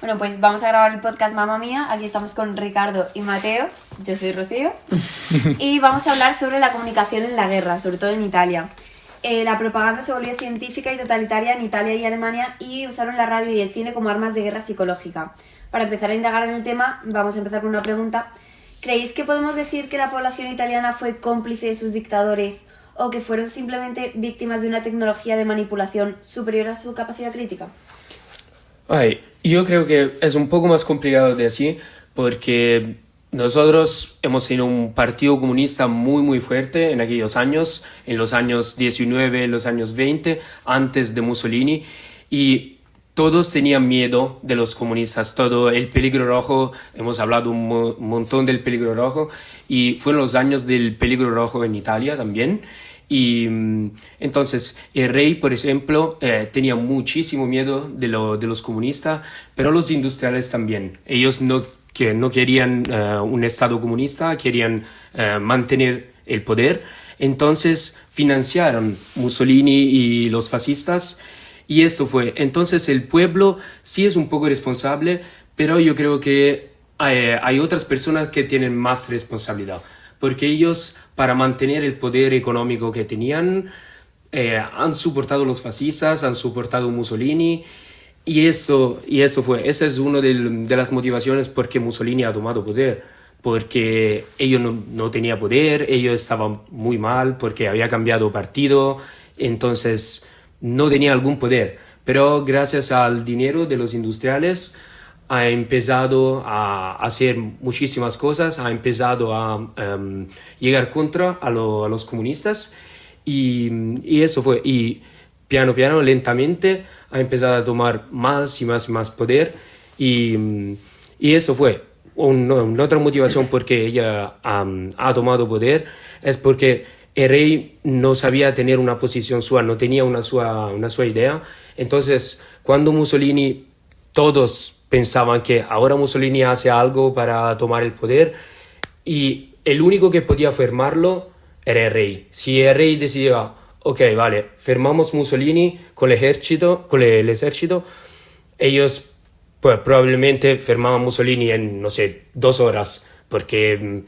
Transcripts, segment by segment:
Bueno, pues vamos a grabar el podcast Mamma Mía. Aquí estamos con Ricardo y Mateo. Yo soy Rocío. Y vamos a hablar sobre la comunicación en la guerra, sobre todo en Italia. La propaganda se volvió científica y totalitaria en Italia y Alemania y usaron la radio y el cine como armas de guerra psicológica. Para empezar a indagar en el tema, vamos a empezar con una pregunta. ¿Creéis que podemos decir que la población italiana fue cómplice de sus dictadores o que fueron simplemente víctimas de una tecnología de manipulación superior a su capacidad crítica? Ay, yo creo que es un poco más complicado de así porque nosotros hemos sido un partido comunista muy fuerte en aquellos años, en los años 19, los años 20, antes de Mussolini, y todos tenían miedo de los comunistas, todo el peligro rojo, hemos hablado un montón del peligro rojo, y fueron los años del peligro rojo en Italia también. Y entonces el rey, por ejemplo, tenía muchísimo miedo de los comunistas, pero los industriales también. Ellos no querían un Estado comunista, querían mantener el poder. Entonces financiaron Mussolini y los fascistas, y esto fue. Entonces el pueblo sí es un poco responsable, pero yo creo que hay otras personas que tienen más responsabilidad, porque ellos, para mantener el poder económico que tenían, han soportado los fascistas, han soportado Mussolini, y esa es una de las motivaciones por qué Mussolini ha tomado poder, porque ellos no tenían poder, ellos estaban muy mal, porque había cambiado partido, entonces no tenía algún poder, pero gracias al dinero de los industriales ha empezado a hacer muchísimas cosas, ha empezado a llegar contra a los comunistas, y eso fue, y piano, lentamente ha empezado a tomar más y más poder, y eso fue. Una otra motivación por qué ella ha tomado poder es porque el rey no sabía tener una posición suya, no tenía una sua idea. Entonces, cuando Mussolini, todos pensaban que ahora Mussolini hace algo para tomar el poder, y el único que podía firmarlo era el rey. Si el rey decidía, ok, vale, firmamos Mussolini con el ejército, ellos pues probablemente firmaban Mussolini en, no sé, 2 horas, porque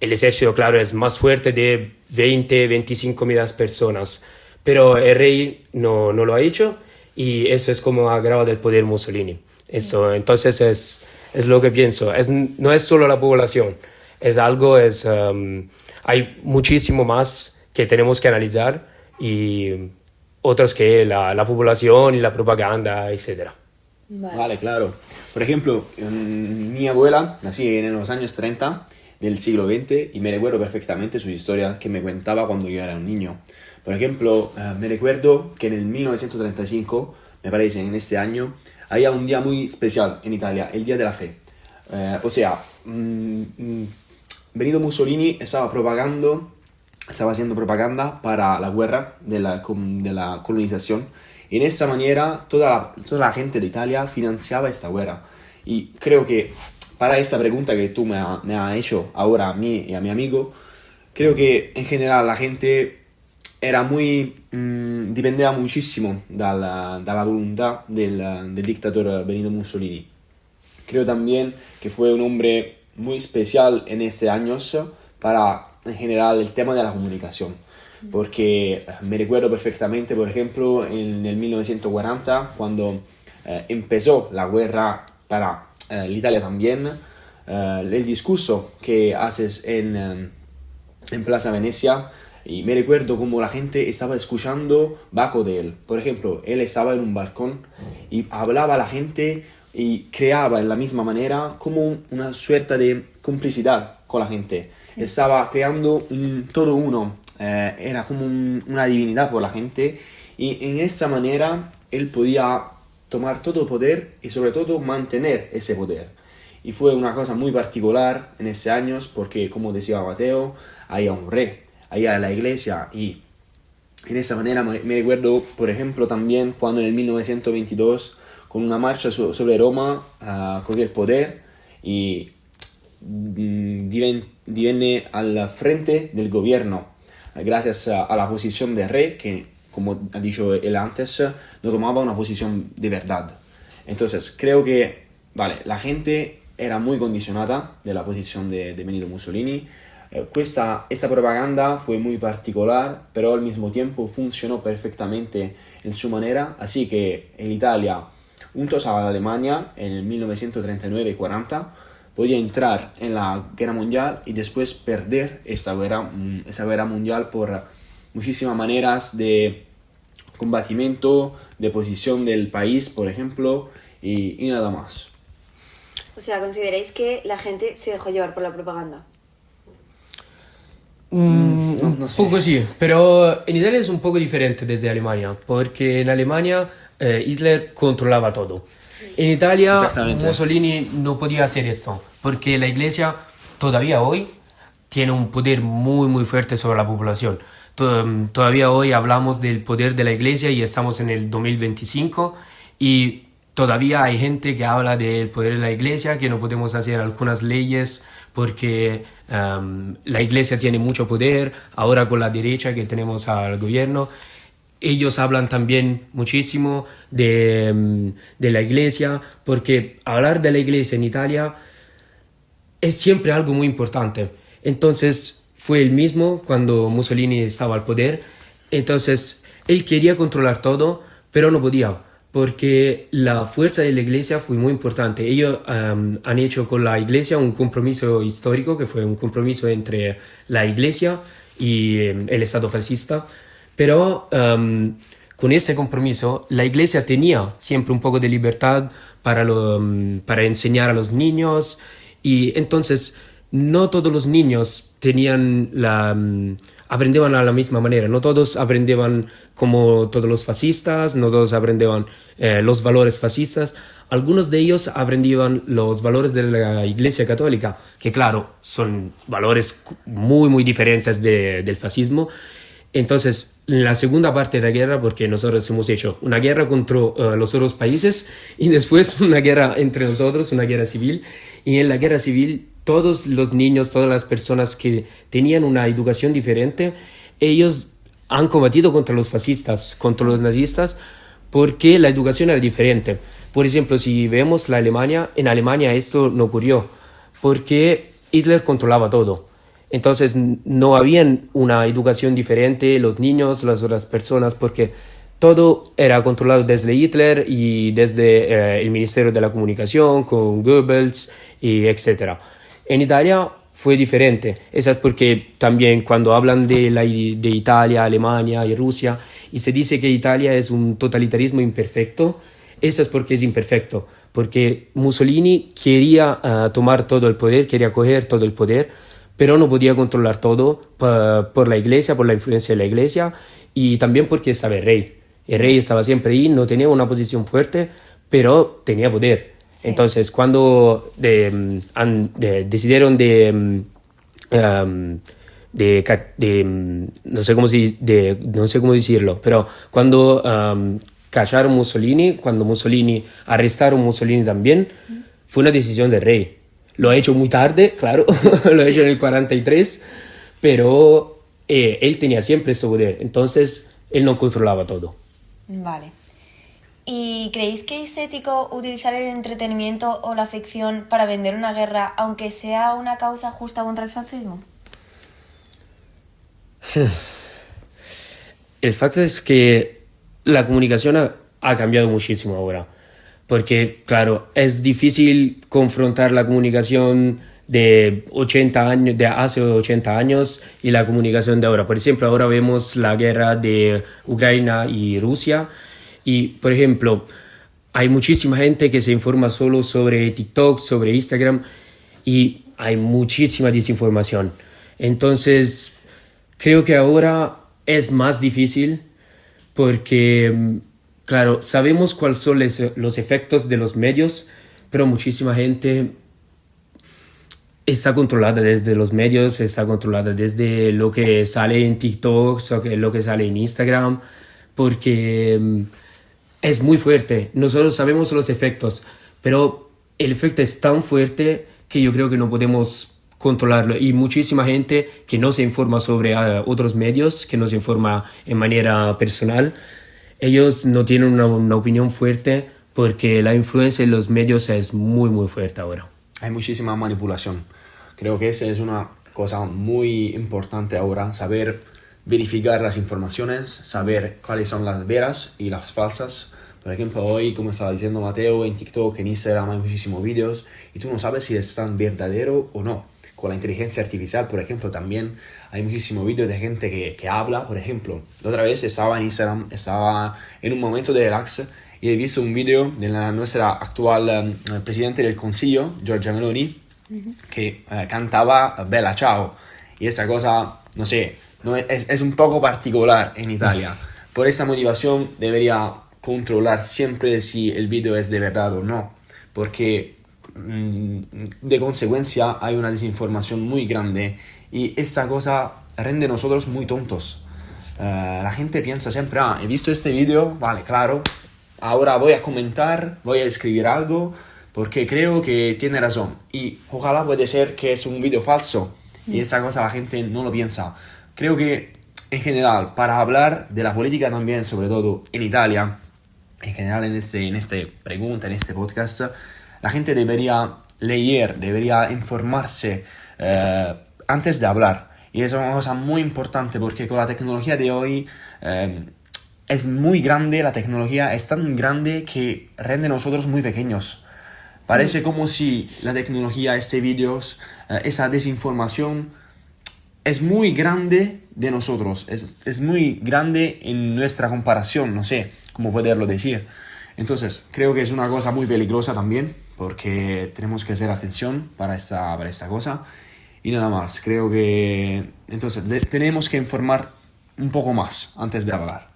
el ejército, claro, es más fuerte de 25 mil personas, pero el rey no lo ha hecho, y eso es como ha grabado el poder Mussolini. Eso, entonces es lo que pienso. No es solo la población, hay muchísimo más que tenemos que analizar, y otros que la población y la propaganda, etc. Vale, claro. Por ejemplo, mi abuela nació en los años 30 del siglo XX y me recuerdo perfectamente su historia que me contaba cuando yo era un niño. Por ejemplo, me recuerdo que en el 1935, me parece, en este año, había un día muy especial en Italia, el Día de la Fe. Benito Mussolini estaba haciendo propaganda para la guerra de la colonización. Y en esta manera toda la gente de Italia financiaba esta guerra. Y creo que para esta pregunta que tú me has hecho ahora a mí y a mi amigo, creo que en general la gente era dipendeva muchísimo dalla voluntad del dictador Benito Mussolini. Creo también que fue un hombre muy especial en estos años para, en general, el tema de la comunicación. Porque me recuerdo perfectamente, por ejemplo, en el 1940, cuando empezó la guerra para l'Italia también, el discurso que haces en Plaza Venecia, y me recuerdo como la gente estaba escuchando bajo de él. Por ejemplo, él estaba en un balcón y hablaba a la gente y creaba en la misma manera como una suerte de complicidad con la gente. Sí. Estaba creando todo uno, era como una divinidad por la gente, y en esta manera él podía tomar todo poder y sobre todo mantener ese poder. Y fue una cosa muy particular en ese años porque, como decía Mateo, había un rey, había la iglesia, y en esa manera me recuerdo, por ejemplo, también cuando en el 1922 con una marcha sobre Roma cogió el poder y divenne al frente del gobierno gracias a la posición del rey, que, como ha dicho él antes, no tomaba una posición de verdad. Entonces creo que vale, la gente era muy condicionada de la posición de Benito Mussolini. Esta propaganda fue muy particular, pero al mismo tiempo funcionó perfectamente en su manera, así que en Italia, juntos a la Alemania, en el 1939-40, podía entrar en la guerra mundial y después perder esta guerra mundial por muchísimas maneras de combatimiento, de posición del país, por ejemplo, y nada más. O sea, ¿consideráis que la gente se dejó llevar por la propaganda? No sé. Poco sí, pero en Italia es un poco diferente desde Alemania, porque en Alemania Hitler controlaba todo. En Italia Exactamente. Mussolini no podía hacer esto, porque la iglesia todavía hoy tiene un poder muy muy fuerte sobre la población. Todavía hoy hablamos del poder de la iglesia y estamos en el 2025 y todavía hay gente que habla del poder de la iglesia, que no podemos hacer algunas leyes porque la iglesia tiene mucho poder, ahora con la derecha que tenemos al gobierno. Ellos hablan también muchísimo de la iglesia, porque hablar de la iglesia en Italia es siempre algo muy importante. Entonces fue el mismo cuando Mussolini estaba al poder. Entonces él quería controlar todo, pero no podía, porque la fuerza de la iglesia fue muy importante. Ellos han hecho con la iglesia un compromiso histórico, que fue un compromiso entre la iglesia y el Estado fascista. Pero con ese compromiso la iglesia tenía siempre un poco de libertad para enseñar a los niños, y entonces no todos los niños aprendían a la misma manera, no todos aprendían como todos los fascistas, no todos aprendían los valores fascistas. Algunos de ellos aprendían los valores de la Iglesia Católica, que claro, son valores muy muy diferentes del fascismo. Entonces, en la segunda parte de la guerra, porque nosotros hemos hecho una guerra contra los otros países y después una guerra entre nosotros, una guerra civil, y en la guerra civil todos los niños, todas las personas que tenían una educación diferente, ellos han combatido contra los fascistas, contra los nazistas, porque la educación era diferente. Por ejemplo, si vemos la Alemania, en Alemania esto no ocurrió, porque Hitler controlaba todo. Entonces no había una educación diferente, los niños, las otras personas, porque todo era controlado desde Hitler y desde el Ministerio de la Comunicación, con Goebbels, y etc. En Italia fue diferente. Eso es porque también cuando hablan de Italia, Alemania y Rusia, y se dice que Italia es un totalitarismo imperfecto, eso es porque es imperfecto, porque Mussolini quería tomar todo el poder, quería coger todo el poder, pero no podía controlar todo por la iglesia, por la influencia de la iglesia, y también porque estaba el rey. El rey estaba siempre ahí, no tenía una posición fuerte, pero tenía poder. Sí. Entonces, cuando decidieron no sé cómo decirlo, pero cuando cacharon Mussolini, cuando arrestaron Mussolini también, fue una decisión del rey. Lo ha hecho muy tarde, claro, lo ha hecho en el 43, pero él tenía siempre ese poder, entonces él no controlaba todo. Vale. ¿Y creéis que es ético utilizar el entretenimiento o la ficción para vender una guerra, aunque sea una causa justa contra el fascismo? El facto es que la comunicación ha cambiado muchísimo ahora. Porque, claro, es difícil confrontar la comunicación de hace 80 años y la comunicación de ahora. Por ejemplo, ahora vemos la guerra de Ucrania y Rusia. Y, por ejemplo, hay muchísima gente que se informa solo sobre TikTok, sobre Instagram, y hay muchísima desinformación. Entonces, creo que ahora es más difícil porque... Claro, sabemos cuáles son los efectos de los medios, pero muchísima gente está controlada desde los medios, está controlada desde lo que sale en TikTok, lo que sale en Instagram, porque es muy fuerte. Nosotros sabemos los efectos, pero el efecto es tan fuerte que yo creo que no podemos controlarlo. Y muchísima gente que no se informa sobre otros medios, que no se informa en manera personal, ellos no tienen una opinión fuerte porque la influencia en los medios es muy, muy fuerte ahora. Hay muchísima manipulación. Creo que esa es una cosa muy importante ahora, saber verificar las informaciones, saber cuáles son las veras y las falsas. Por ejemplo, hoy, como estaba diciendo Mateo, en TikTok, en Instagram hay muchísimos vídeos y tú no sabes si están verdaderos o no. Con la inteligencia artificial, por ejemplo, también hay muchísimos vídeos de gente que habla. Por ejemplo, la otra vez estaba en Instagram, estaba en un momento de relax y he visto un vídeo de nuestra actual presidente del Consiglio, Giorgia Meloni, que cantaba Bella Ciao. Y esa cosa, no sé, no es un poco particular en Italia. Por esta motivación debería controlar siempre si el vídeo es de verdad o no, porque de consecuencia hay una desinformación muy grande y esta cosa rende a nosotros muy tontos. La gente piensa siempre, he visto este vídeo, vale, claro, ahora voy a comentar, voy a escribir algo porque creo que tiene razón y ojalá puede ser que es un vídeo falso y esa cosa la gente no lo piensa. Creo que en general, para hablar de la política también, sobre todo en Italia, en general en esta pregunta, en este podcast, la gente debería leer, debería informarse antes de hablar. Y es una cosa muy importante porque con la tecnología de hoy es muy grande, la tecnología es tan grande que rende a nosotros muy pequeños. Parece como si la tecnología, este vídeos, esa desinformación es muy grande de nosotros, es muy grande en nuestra comparación, no sé cómo poderlo decir. Entonces, creo que es una cosa muy peligrosa también, porque tenemos que hacer atención para esta cosa. Y nada más, creo que entonces tenemos que informar un poco más antes de hablar.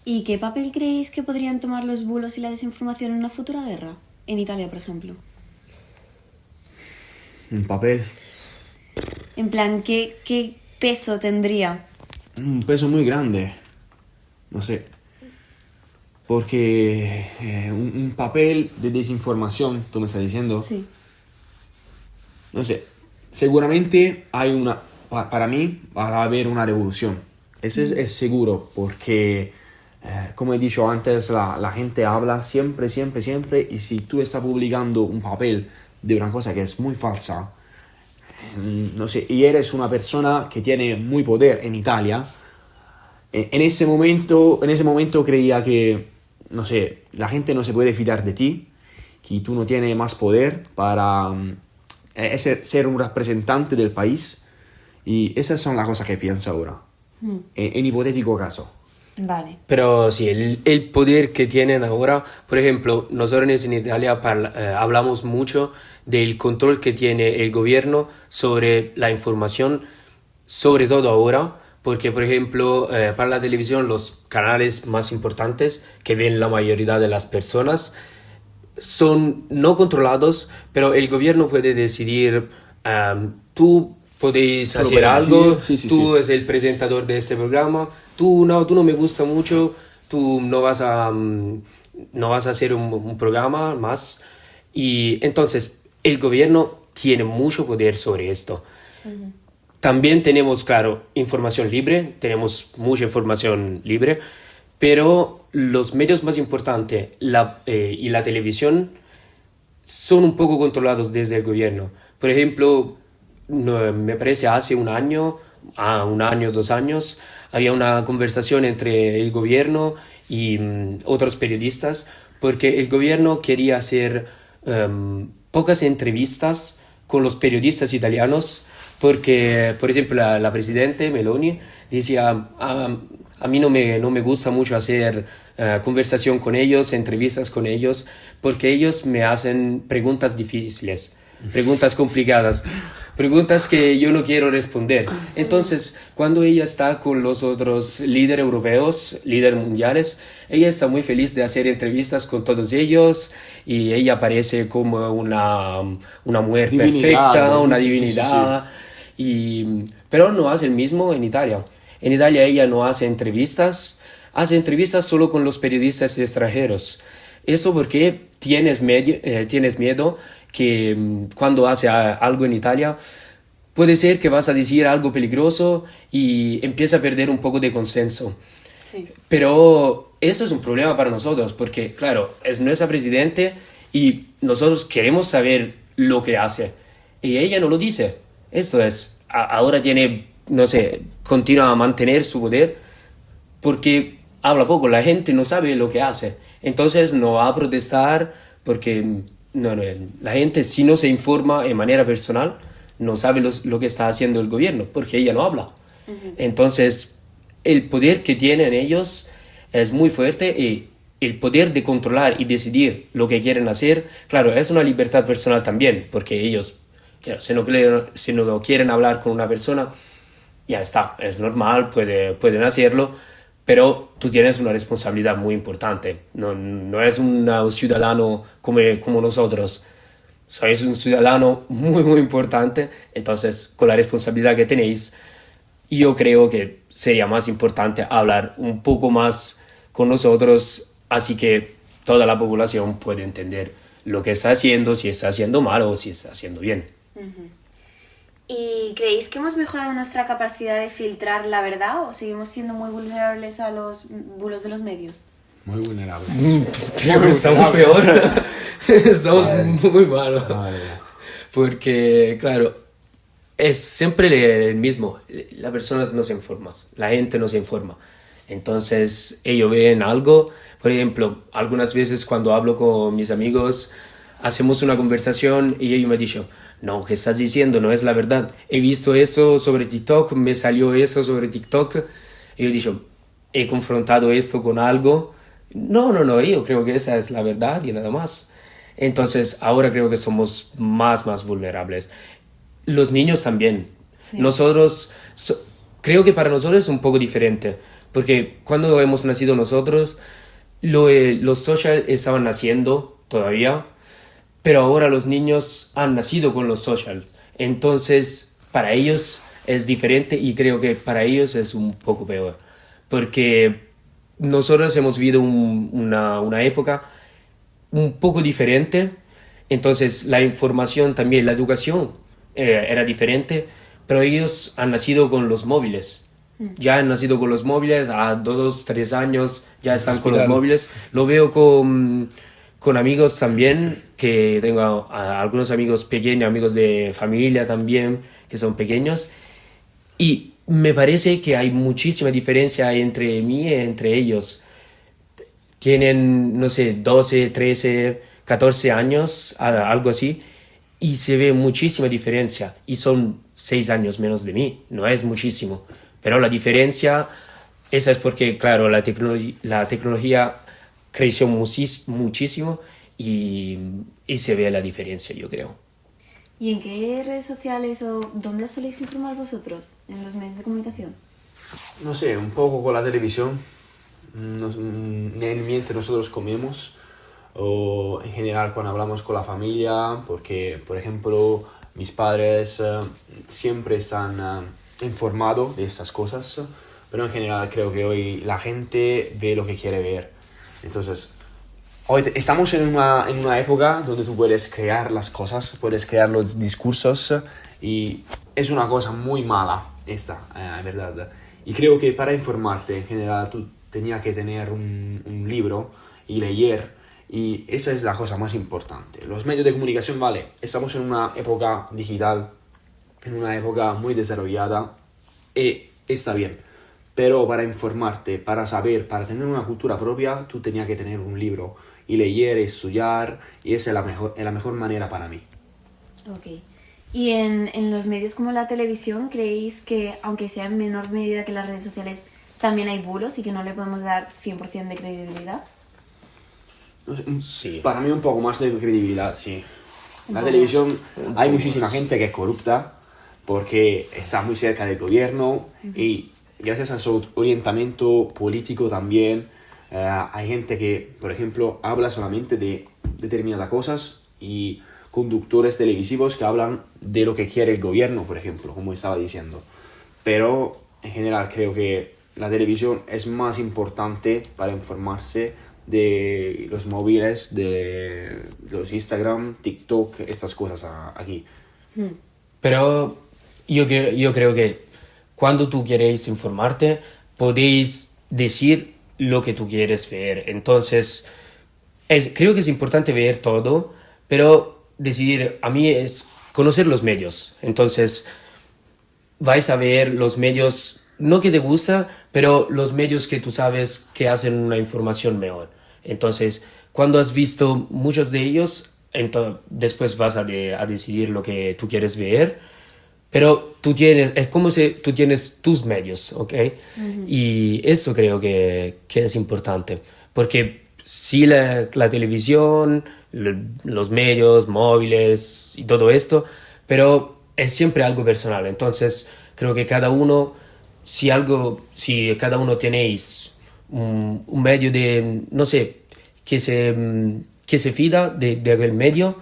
¿Y qué papel creéis que podrían tomar los bulos y la desinformación en una futura guerra? En Italia, por ejemplo. Un papel. En plan, ¿qué peso tendría? Un peso muy grande. No sé. Porque un papel de desinformación, tú me estás diciendo. Sí. No sé. Seguramente para mí va a haber una revolución. Eso es seguro, porque como he dicho antes, la gente habla siempre, y si tú estás publicando un papel de una cosa que es muy falsa, no sé, y eres una persona que tiene muy poder en Italia, en ese momento creía que, no sé, la gente no se puede fiar de ti, que tú no tienes más poder para ser un representante del país, y esas son las cosas que pienso ahora, en hipotético caso. Vale. Pero sí, el poder que tienen ahora, por ejemplo, nosotros en Italia hablamos mucho del control que tiene el gobierno sobre la información, sobre todo ahora, porque, por ejemplo, para la televisión, los canales más importantes que ven la mayoría de las personas son no controlados, pero el gobierno puede decidir, tú podéis hacer algo, tú eres el presentador de este programa, tú no me gusta mucho, tú no vas a hacer un programa más. Y entonces el gobierno tiene mucho poder sobre esto. Uh-huh. También tenemos, claro, información libre, tenemos mucha información libre, pero los medios más importantes y la televisión son un poco controlados desde el gobierno. Por ejemplo, me parece hace un año, 2 años, había una conversación entre el gobierno y otros periodistas, porque el gobierno quería hacer pocas entrevistas con los periodistas italianos, porque, por ejemplo, la presidenta Meloni decía, a mí no me gusta mucho hacer conversación con ellos, entrevistas con ellos, porque ellos me hacen preguntas difíciles, preguntas complicadas, preguntas que yo no quiero responder. Entonces, cuando ella está con los otros líderes europeos, líderes mundiales, ella está muy feliz de hacer entrevistas con todos ellos y ella parece como una mujer perfecta, una divinidad. Sí. Pero no hace el mismo en Italia. En Italia ella no hace entrevistas solo con los periodistas extranjeros. Eso porque tienes miedo que cuando hace algo en Italia puede ser que vas a decir algo peligroso y empieza a perder un poco de consenso. Sí. Pero eso es un problema para nosotros, porque, claro, es nuestra presidente y nosotros queremos saber lo que hace. Y ella no lo dice. Esto es, ahora tiene, no sé, continúa a mantener su poder porque habla poco, la gente no sabe lo que hace. Entonces no va a protestar porque la gente si no se informa de manera personal no sabe lo que está haciendo el gobierno porque ella no habla. Entonces el poder que tienen ellos es muy fuerte y el poder de controlar y decidir lo que quieren hacer, claro, es una libertad personal también, porque ellos, claro, si no quieren hablar con una persona, ya está, es normal, pueden hacerlo, pero tú tienes una responsabilidad muy importante, no es un ciudadano como nosotros, sois un ciudadano muy, muy importante, entonces con la responsabilidad que tenéis, yo creo que sería más importante hablar un poco más con nosotros, así que toda la población puede entender lo que está haciendo, si está haciendo mal o si está haciendo bien. ¿Y creéis que hemos mejorado nuestra capacidad de filtrar la verdad o seguimos siendo muy vulnerables a los bulos de los medios? Muy vulnerables. Creo que estamos peor. Estamos muy malos. Porque, claro, es siempre el mismo. La persona no se informa, la gente no se informa. Entonces, ellos ven algo. Por ejemplo, algunas veces cuando hablo con mis amigos, hacemos una conversación y ellos me dicen, no, ¿qué estás diciendo? No es la verdad. He visto eso sobre TikTok, me salió eso sobre TikTok. Y yo digo, he confrontado esto con algo. No, yo creo que esa es la verdad y nada más. Entonces, ahora creo que somos más vulnerables. Los niños también. Sí. Nosotros, creo que para nosotros es un poco diferente, porque cuando hemos nacido nosotros, los social estaban naciendo todavía, pero ahora los niños han nacido con los social. Entonces, para ellos es diferente y creo que para ellos es un poco peor, porque nosotros hemos vivido una época un poco diferente, entonces la información también, la educación era diferente, pero ellos han nacido con los móviles. Ya han nacido con los móviles, a 2, 3 años ya están con los móviles. Lo veo con amigos también, que tengo algunos amigos pequeños, amigos de familia también, que son pequeños. Y me parece que hay muchísima diferencia entre mí y entre ellos. Tienen, no sé, 12, 13, 14 años, algo así, y se ve muchísima diferencia. Y son 6 años menos de mí, no es muchísimo. Pero la diferencia, esa es porque, claro, la tecnología creció muchísimo y se ve la diferencia, yo creo. ¿Y en qué redes sociales o dónde os soléis informar vosotros? ¿En los medios de comunicación? No sé, un poco con la televisión, mientras nosotros comemos, o en general cuando hablamos con la familia, porque, por ejemplo, mis padres siempre están informados de estas cosas, pero en general creo que hoy la gente ve lo que quiere ver. Entonces, hoy estamos en una época donde tú puedes crear las cosas, puedes crear los discursos, y es una cosa muy mala esta, verdad. Y creo que para informarte en general tú tenías que tener un libro y leer, y esa es la cosa más importante. Los medios de comunicación, vale, estamos en una época digital, en una época muy desarrollada, y está bien. Pero para informarte, para saber, para tener una cultura propia, tú tenías que tener un libro y leer, estudiar, y esa es la mejor manera para mí. Ok. ¿Y en los medios como la televisión, creéis que, aunque sea en menor medida que las redes sociales, también hay bulos y que no le podemos dar 100% de credibilidad? No sé, Sí. Para mí un poco más de credibilidad, sí. La televisión, hay muchísima gente que es corrupta porque está muy cerca del gobierno, y gracias a su orientamiento político también, hay gente que, por ejemplo, habla solamente de determinadas cosas, y conductores televisivos que hablan de lo que quiere el gobierno, por ejemplo, como estaba diciendo. Pero en general creo que la televisión es más importante para informarse de los móviles, de los Instagram, TikTok, estas cosas aquí. Pero yo creo que cuando tú queréis informarte, podéis decir lo que tú quieres ver. Entonces, creo que es importante ver todo, pero decidir, a mí es conocer los medios. Entonces, vais a ver los medios, no que te gusta, pero los medios que tú sabes que hacen una información mejor. Entonces, cuando has visto muchos de ellos, después vas a decidir lo que tú quieres ver, pero es como si tú tienes tus medios, ¿ok? Y eso creo que es importante, porque sí la televisión, los medios, móviles y todo esto, pero es siempre algo personal. Entonces creo que cada uno, si cada uno tenéis un medio de, no sé, que se fida de aquel medio,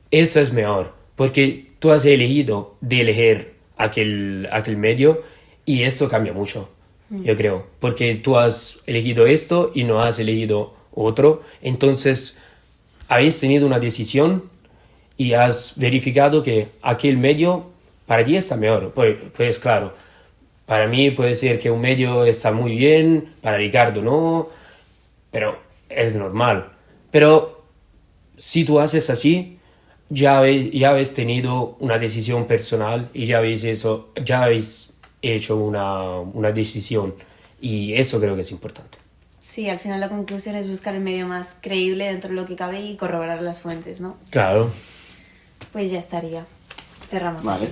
eso es mejor, porque tú has elegido de elegir aquel medio y esto cambia mucho, yo creo, porque tú has elegido esto y no has elegido otro, entonces habéis tenido una decisión y has verificado que aquel medio para ti está mejor. Pues claro, para mí puede ser que un medio está muy bien, para Ricardo no, pero es normal. Pero si tú haces así, ya habéis tenido una decisión personal y ya habéis hecho una decisión. Y eso creo que es importante. Sí, al final la conclusión es buscar el medio más creíble dentro de lo que cabe y corroborar las fuentes, ¿no? Claro. Pues ya estaría. Cerramos. Vale.